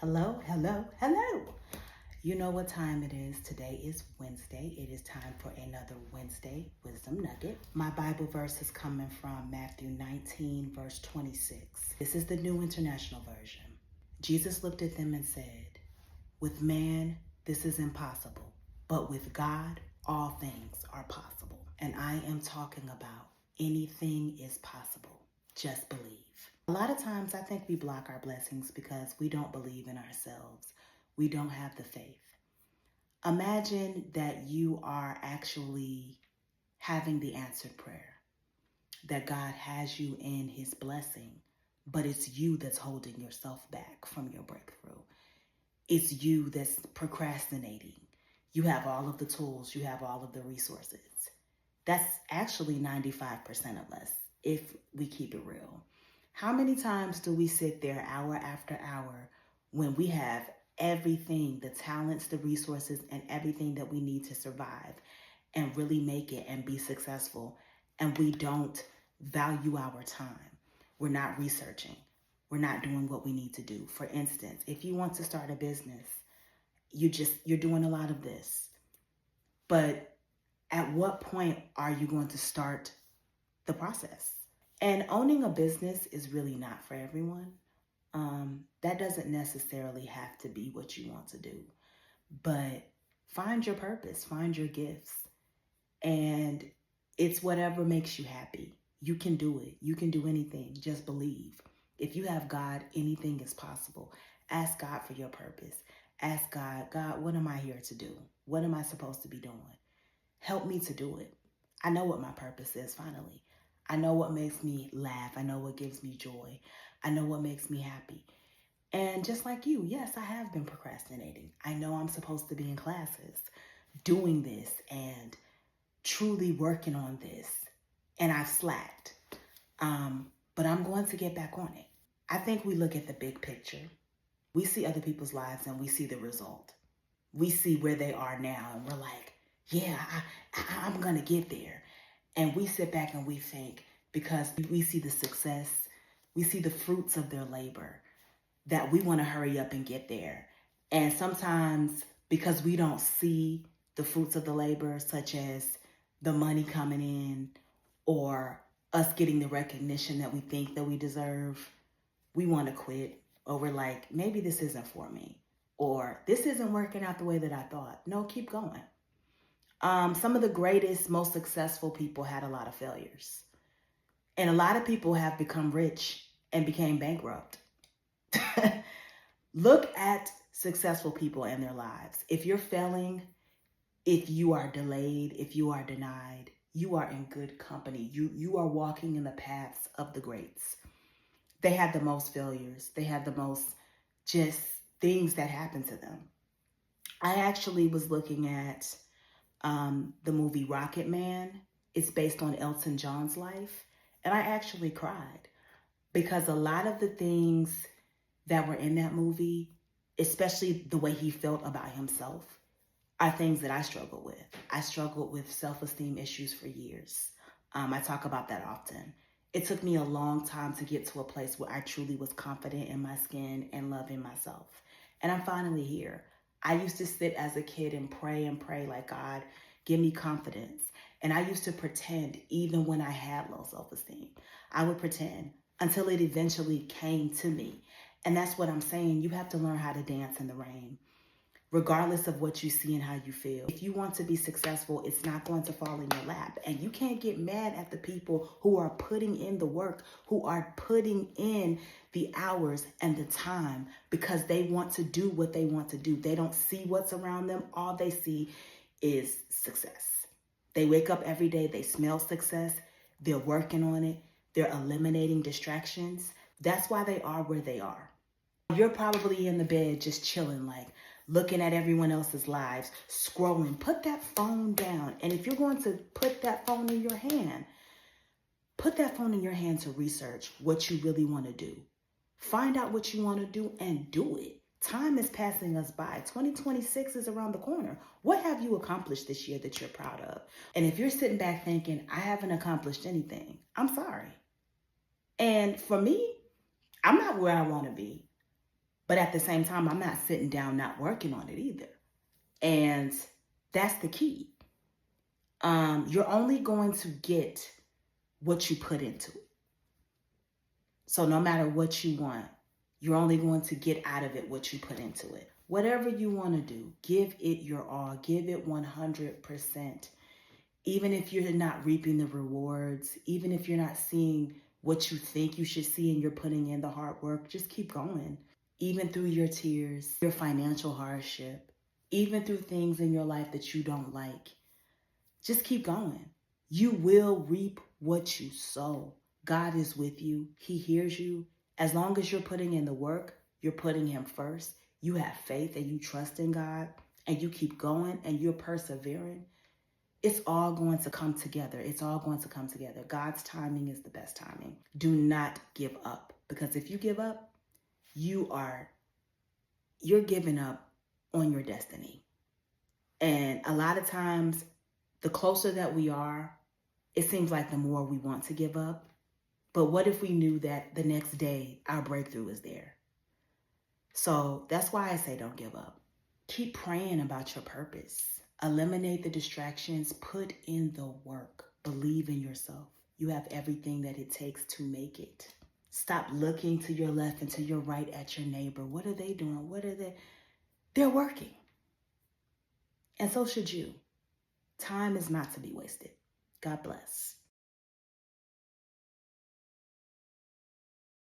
Hello, hello, hello. You know what time it is. Today is Wednesday. It is time for another Wednesday Wisdom Nugget. My Bible verse is coming from Matthew 19, verse 26. This is the New International Version. Jesus looked at them and said, "With man, this is impossible, but with God, all things are possible." And I am talking about anything is possible. Just believe. A lot of times I think we block our blessings because we don't believe in ourselves. We don't have the faith. Imagine that you are actually having the answered prayer, that God has you in his blessing, but it's you that's holding yourself back from your breakthrough. It's you that's procrastinating. You have all of the tools, you have all of the resources. That's actually 95% of us, if we keep it real. How many times do we sit there hour after hour when we have everything, the talents, the resources, and everything that we need to survive and really make it and be successful, and we don't value our time? We're not researching. We're not doing what we need to do. For instance, if you want to start a business, you're doing a lot of this. But at what point are you going to start the process? And owning a business is really not for everyone. That doesn't necessarily have to be what you want to do. But find your purpose, find your gifts, and it's whatever makes you happy. You can do it. You can do anything. Just believe. If you have God, anything is possible. Ask God for your purpose. Ask God, God, what am I here to do? What am I supposed to be doing? Help me to do it. I know what my purpose is, finally. I know what makes me laugh. I know what gives me joy. I know what makes me happy. And just like you, yes, I have been procrastinating. I know I'm supposed to be in classes doing this and truly working on this. And I've slacked. But I'm going to get back on it. I think we look at the big picture. We see other people's lives and we see the result. We see where they are now and we're like, yeah, I'm going to get there. And we sit back and we think, because we see the success, we see the fruits of their labor, that we want to hurry up and get there. And sometimes because we don't see the fruits of the labor, such as the money coming in or us getting the recognition that we think that we deserve, we want to quit. Or we're like, maybe this isn't for me. Or this isn't working out the way that I thought. No, keep going. Some of the greatest, most successful people had a lot of failures. And a lot of people have become rich and became bankrupt. Look at successful people and their lives. If you're failing, if you are delayed, if you are denied, you are in good company. You are walking in the paths of the greats. They had the most failures. They had the most just things that happened to them. I actually was looking at the movie Rocket Man. It's based on Elton John's life. And I actually cried because a lot of the things that were in that movie, especially the way he felt about himself, are things that I struggle with. I struggled with self-esteem issues for years. I talk about that often. It took me a long time to get to a place where I truly was confident in my skin and loving myself. And I'm finally here. I used to sit as a kid and pray like, God, give me confidence. And I used to pretend even when I had low self-esteem. I would pretend until it eventually came to me. And that's what I'm saying. You have to learn how to dance in the rain, regardless of what you see and how you feel. If you want to be successful, it's not going to fall in your lap. And you can't get mad at the people who are putting in the work, who are putting in the hours and the time because they want to do what they want to do. They don't see what's around them. All they see is success. They wake up every day, they smell success, they're working on it, they're eliminating distractions. That's why they are where they are. You're probably in the bed just chilling, like looking at everyone else's lives, scrolling. Put that phone down. And if you're going to put that phone in your hand, put that phone in your hand to research what you really want to do. Find out what you want to do and do it. Time is passing us by. 2026 is around the corner. What have you accomplished this year that you're proud of? And if you're sitting back thinking, I haven't accomplished anything, I'm sorry. And for me, I'm not where I want to be. But at the same time, I'm not sitting down not working on it either. And that's the key. You're only going to get what you put into it. So no matter what you want, you're only going to get out of it what you put into it. Whatever you want to do, give it your all. Give it 100%. Even if you're not reaping the rewards, even if you're not seeing what you think you should see and you're putting in the hard work, just keep going. Even through your tears, your financial hardship, even through things in your life that you don't like, just keep going. You will reap what you sow. God is with you. He hears you. As long as you're putting in the work, you're putting him first. You have faith and you trust in God and you keep going and you're persevering. It's all going to come together. It's all going to come together. God's timing is the best timing. Do not give up, because if you give up, you're giving up on your destiny. And a lot of times, the closer that we are, it seems like the more we want to give up. But what if we knew that the next day our breakthrough is there? So that's why I say don't give up. Keep praying about your purpose. Eliminate the distractions. Put in the work. Believe in yourself. You have everything that it takes to make it. Stop looking to your left and to your right at your neighbor. What are they doing? They're working. And so should you. Time is not to be wasted. God bless.